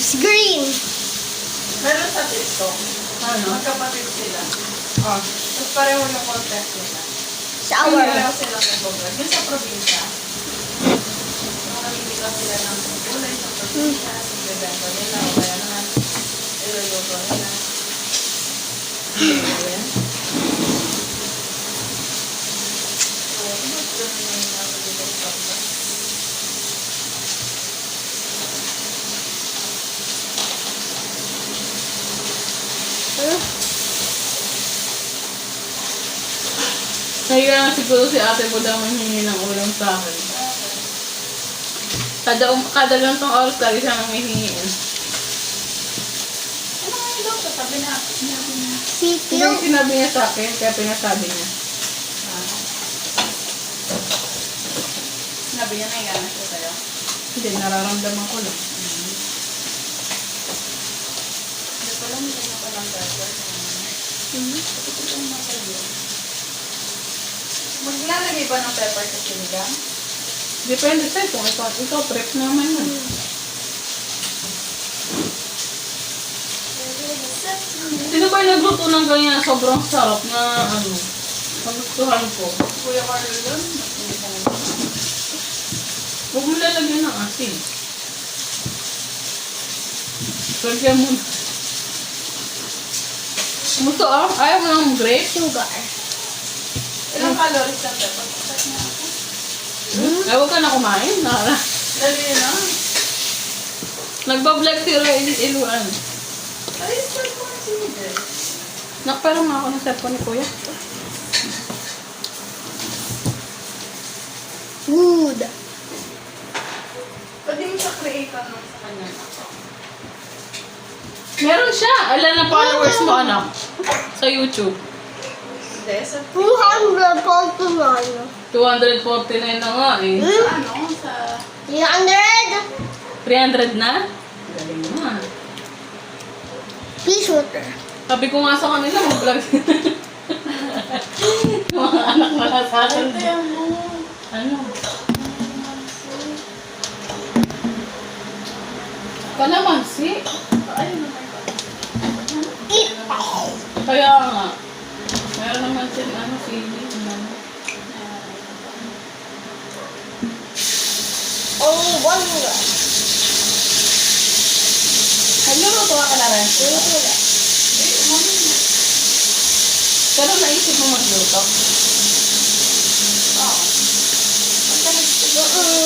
It's green. Meron sa TikTok. Ano? Magkapatid sila. Ah. Tapos pareho yung content nila. Sour. Pareho sila nag-vlog. Yung sa probinsya. Nakakita sila ng gulay sa probinsya. Bebenta nila o kaya naman iluluto nila. Ayan. So, mas ganun yung nasa dito sa vlog. Kaya nga siguro si ate mo daw manghingi ng ulam sa akin. Kada lang tong oras lagi siya nang hihingi. Ano nga yung doktor? Sabi na, sinabi niya. Sityo. Hindi sinabi niya sa akin, kaya pinasabi niya. Sinabi niya na yung siya sa'yo. Hindi, nararamdaman ko lang. Hindi ko lang ito na palang gagawin. Ito yung makayo. Maglalagay ba ng pepper sa sinigang? Depende sa'yo kung ikaw prep naman yun. Sino ba yung nagluto ng ganyan? Sobrang sarap na ano. Nagustuhan ko. Kuya Carlo yun? Huwag mo lalagyan ng asin. Lagyan mo na. Gusto ayaw mo ng grape? Sugar. Ilang calories ang pepper? Check na ako. Ay, huwag ka na kumain. Dali na. Nagbablog si Ray Iluan. Ay, start ko na sinigay. Nakpero nga ako ng cellphone ni Kuya. Food. Pwede mo siya create ano sa kanya. Meron siya. Alam na followers mo, anak. Sa YouTube. Hindi, sa 249. 249 na nga eh. Sa ano? Sa... 300. 300 na? Galing mo ah. Peace water. Sabi ko nga sa kanila, mag-vlog. Mga anak na sa akin. Ito yung mo. Ano? Kalamansi. Ay, naman ba? Eat. Kaya nga. Meron naman sila, ano, sili. Ano. Only one more. Nagluluto ka na rin. Pero naisip mo magluto. Oo. Pagka nagsiguro.